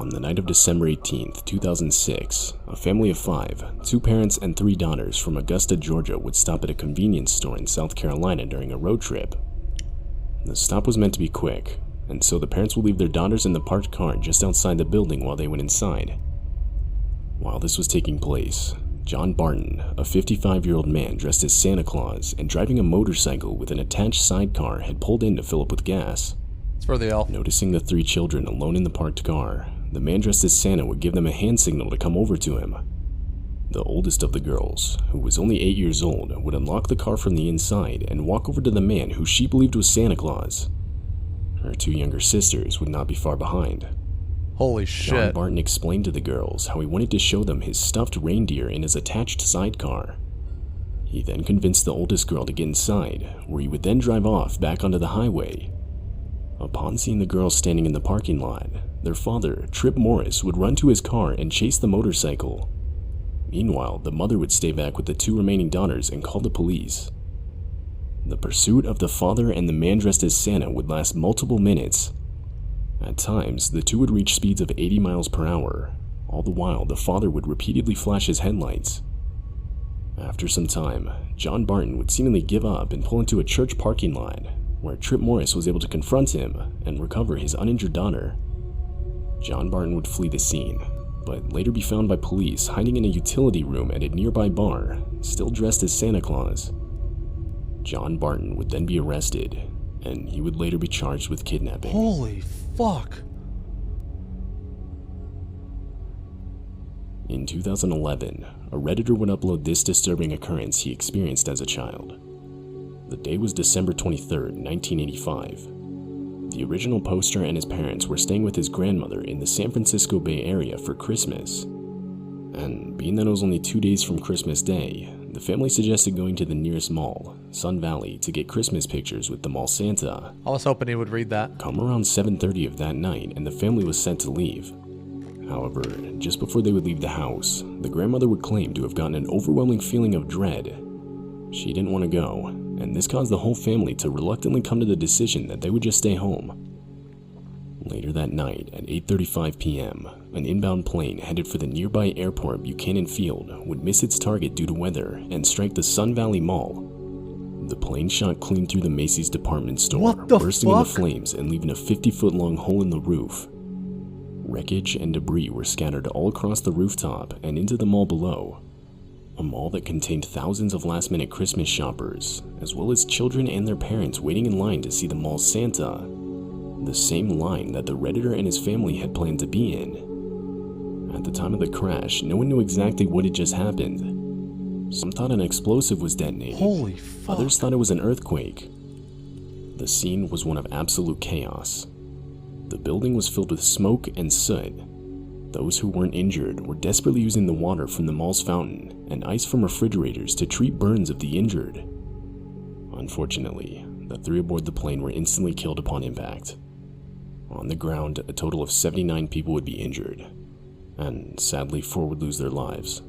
On the night of December 18th, 2006, a family of 5, 2 parents and 3 daughters from Augusta, Georgia would stop at a convenience store in South Carolina during a road trip. The stop was meant to be quick, and so the parents would leave their daughters in the parked car just outside the building while they went inside. While this was taking place, John Barton, a 55-year-old man dressed as Santa Claus and driving a motorcycle with an attached sidecar, had pulled in to fill up with gas. It's for the elf. Noticing the 3 children alone in the parked car, the man dressed as Santa would give them a hand signal to come over to him. The oldest of the girls, who was only 8 years old, would unlock the car from the inside and walk over to the man who she believed was Santa Claus. Her 2 younger sisters would not be far behind. Holy shit. John Barton explained to the girls how he wanted to show them his stuffed reindeer in his attached sidecar. He then convinced the oldest girl to get inside, where he would then drive off back onto the highway. Upon seeing the girls standing in the parking lot, their father, Trip Morris, would run to his car and chase the motorcycle. Meanwhile, the mother would stay back with the 2 remaining daughters and call the police. The pursuit of the father and the man dressed as Santa would last multiple minutes. At times, the 2 would reach speeds of 80 miles per hour. All the while, the father would repeatedly flash his headlights. After some time, John Barton would seemingly give up and pull into a church parking lot, where Trip Morris was able to confront him and recover his uninjured daughter. John Barton would flee the scene, but later be found by police hiding in a utility room at a nearby bar, still dressed as Santa Claus. John Barton would then be arrested, and he would later be charged with kidnapping. Holy fuck. In 2011, a Redditor would upload this disturbing occurrence he experienced as a child. The day was December 23rd, 1985. The original poster and his parents were staying with his grandmother in the San Francisco Bay Area for Christmas. And being that it was only 2 days from Christmas Day, the family suggested going to the nearest mall, Sun Valley, to get Christmas pictures with the mall Santa. I was hoping he would read that. Come around 7:30 of that night, and the family was set to leave. However, just before they would leave the house, the grandmother would claim to have gotten an overwhelming feeling of dread. She didn't want to go, and this caused the whole family to reluctantly come to the decision that they would just stay home. Later that night, at 8:35 p.m., an inbound plane headed for the nearby airport Buchanan Field would miss its target due to weather and strike the Sun Valley Mall. The plane shot clean through the Macy's department store, bursting into flames and leaving a 50-foot-long hole in the roof. Wreckage and debris were scattered all across the rooftop and into the mall below. A mall that contained thousands of last-minute Christmas shoppers, as well as children and their parents waiting in line to see the mall's Santa. The same line that the Redditor and his family had planned to be in. At the time of the crash, no one knew exactly what had just happened. Some thought an explosive was detonated. Holy fuck. Others thought it was an earthquake. The scene was one of absolute chaos. The building was filled with smoke and soot. Those who weren't injured were desperately using the water from the mall's fountain and ice from refrigerators to treat burns of the injured. Unfortunately, the 3 aboard the plane were instantly killed upon impact. On the ground, a total of 79 people would be injured, and sadly 4 would lose their lives.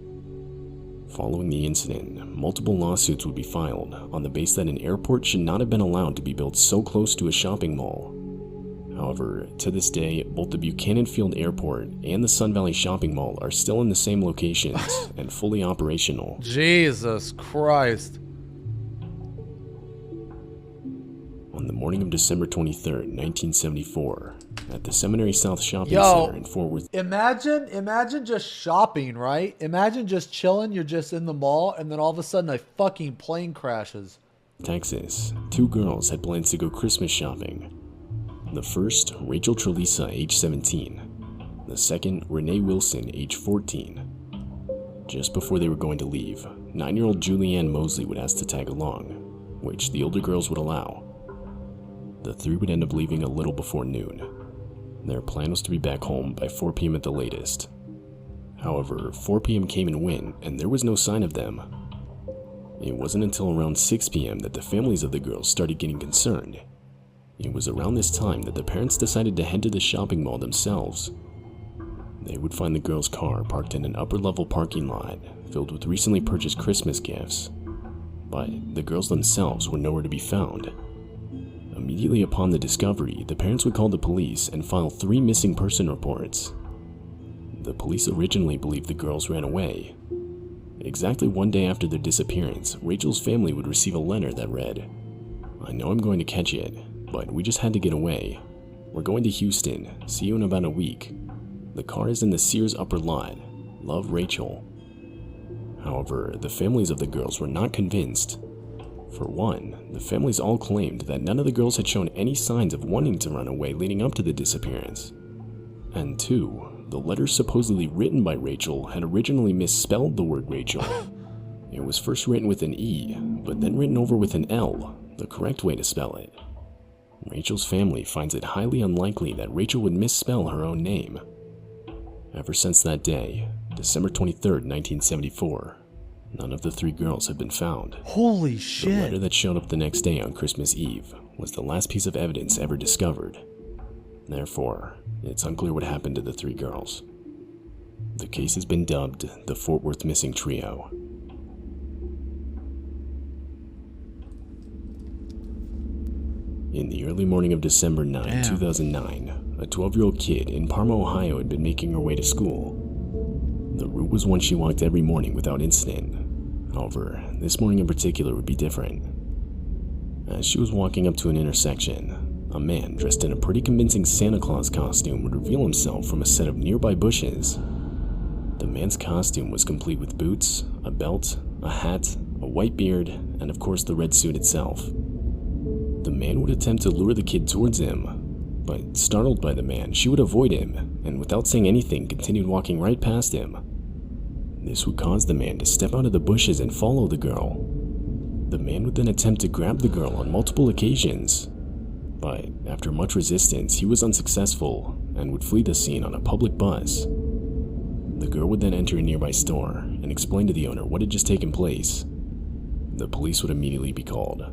Following the incident, multiple lawsuits would be filed on the basis that an airport should not have been allowed to be built so close to a shopping mall. However, to this day, both the Buchanan Field Airport and the Sun Valley Shopping Mall are still in the same locations and fully operational. Jesus Christ. On the morning of December 23rd, 1974, at the Seminary South Shopping Center in Fort Worth. Imagine just shopping, right? Imagine just chilling, you're just in the mall, and then all of a sudden a fucking plane crashes. Texas, 2 girls had plans to go Christmas shopping. The first, Rachel Trelisa, age 17. The second, Renee Wilson, age 14. Just before they were going to leave, 9-year-old Julianne Mosley would ask to tag along, which the older girls would allow. The 3 would end up leaving a little before noon. Their plan was to be back home by 4 p.m. at the latest. However, 4 p.m. came and went, and there was no sign of them. It wasn't until around 6 p.m. that the families of the girls started getting concerned. It was around this time that the parents decided to head to the shopping mall themselves. They would find the girls' car parked in an upper-level parking lot filled with recently purchased Christmas gifts, but the girls themselves were nowhere to be found. Immediately upon the discovery, the parents would call the police and file 3 missing person reports. the police originally believed the girls ran away. Exactly one day after their disappearance, Rachel's family would receive a letter that read, "I know I'm going to catch it, but we just had to get away. We're going to Houston. See you in about a week. The car is in the Sears upper lot. Love, Rachel." However, the families of the girls were not convinced. For one, the families all claimed that none of the girls had shown any signs of wanting to run away leading up to the disappearance. And two, the letter supposedly written by Rachel had originally misspelled the word Rachel. It was first written with an E, but then written over with an L, the correct way to spell it. Rachel's family finds it highly unlikely that Rachel would misspell her own name. Ever since that day, December 23rd, 1974, none of the three girls have been found. Holy shit. The letter that showed up the next day on Christmas Eve was the last piece of evidence ever discovered. Therefore, it's unclear what happened to the three girls. The case has been dubbed the Fort Worth Missing Trio. In the early morning of December 9, 2009, a 12-year-old kid in Parma, Ohio had been making her way to school. The route was one she walked every morning without incident. However, this morning in particular would be different. As she was walking up to an intersection, a man dressed in a pretty convincing Santa Claus costume would reveal himself from a set of nearby bushes. The man's costume was complete with boots, a belt, a hat, a white beard, and of course the red suit itself. The man would attempt to lure the kid towards him, but startled by the man, she would avoid him, and without saying anything, continued walking right past him. This would cause the man to step out of the bushes and follow the girl. The man would then attempt to grab the girl on multiple occasions, but after much resistance, he was unsuccessful and would flee the scene on a public bus. The girl would then enter a nearby store and explain to the owner what had just taken place. The police would immediately be called.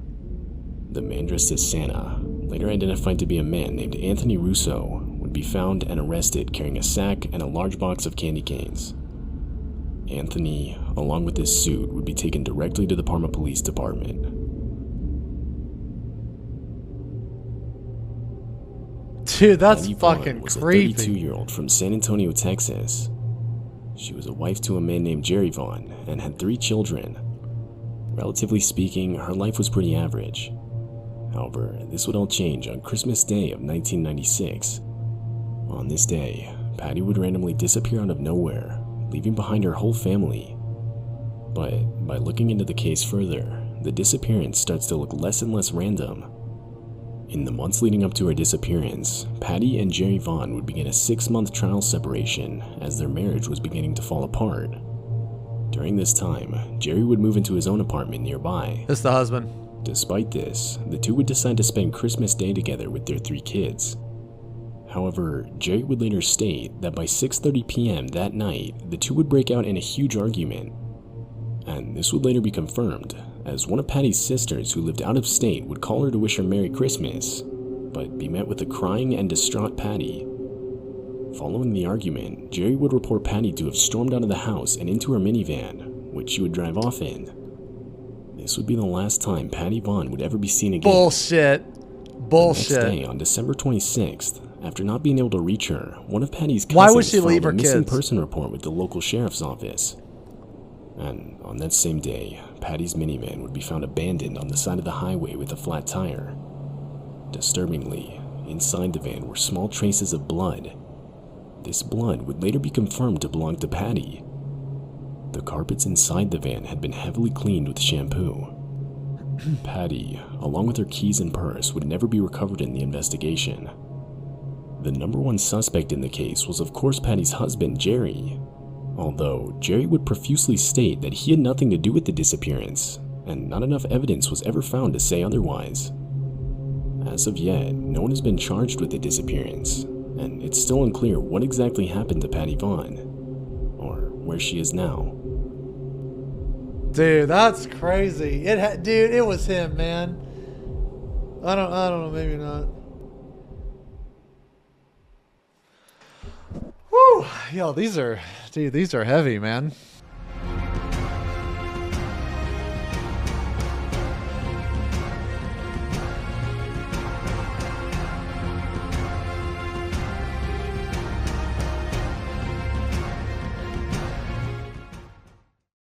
The man dressed as Santa, later identified to be a man named Anthony Russo, would be found and arrested carrying a sack and a large box of candy canes. Anthony, along with his suit, would be taken directly to the Parma Police Department. Dude, that's Patty fucking Vaughn was creepy. a 32-year-old from San Antonio, Texas. She was a wife to a man named Jerry Vaughn and had 3 children. Relatively speaking, her life was pretty average. However, this would all change on Christmas Day of 1996. On this day, Patty would randomly disappear out of nowhere, leaving behind her whole family. But by looking into the case further, the disappearance starts to look less and less random. In the months leading up to her disappearance, Patty and Jerry Vaughn would begin a 6-month trial separation as their marriage was beginning to fall apart. During this time, Jerry would move into his own apartment nearby. It's the husband. Despite this, the two would decide to spend Christmas Day together with their 3 kids. However, Jerry would later state that by 6:30 p.m. that night, the two would break out in a huge argument. And this would later be confirmed, as one of Patty's sisters who lived out of state would call her to wish her Merry Christmas, but be met with a crying and distraught Patty. Following the argument, Jerry would report Patty to have stormed out of the house and into her minivan, which she would drive off in. This would be the last time Patty Vaughn would ever be seen again. Bullshit. Bullshit. The next day, on December 26th, after not being able to reach her, one of Patty's cousins Why would she leave filed her a missing kids? person report with the local sheriff's office. And on that same day, Patty's minivan would be found abandoned on the side of the highway with a flat tire. Disturbingly, inside the van were small traces of blood. This blood would later be confirmed to belong to Patty. The carpets inside the van had been heavily cleaned with shampoo. Patty, along with her keys and purse, would never be recovered in the investigation. The number one suspect in the case was of course Patty's husband, Jerry. Although Jerry would profusely state that he had nothing to do with the disappearance, and not enough evidence was ever found to say otherwise. As of yet, no one has been charged with the disappearance, and it's still unclear what exactly happened to Patty Vaughn, or where she is now. Dude, that's crazy. Dude, it was him, man. I don't know, maybe not. Whew. Yo, these are heavy, man.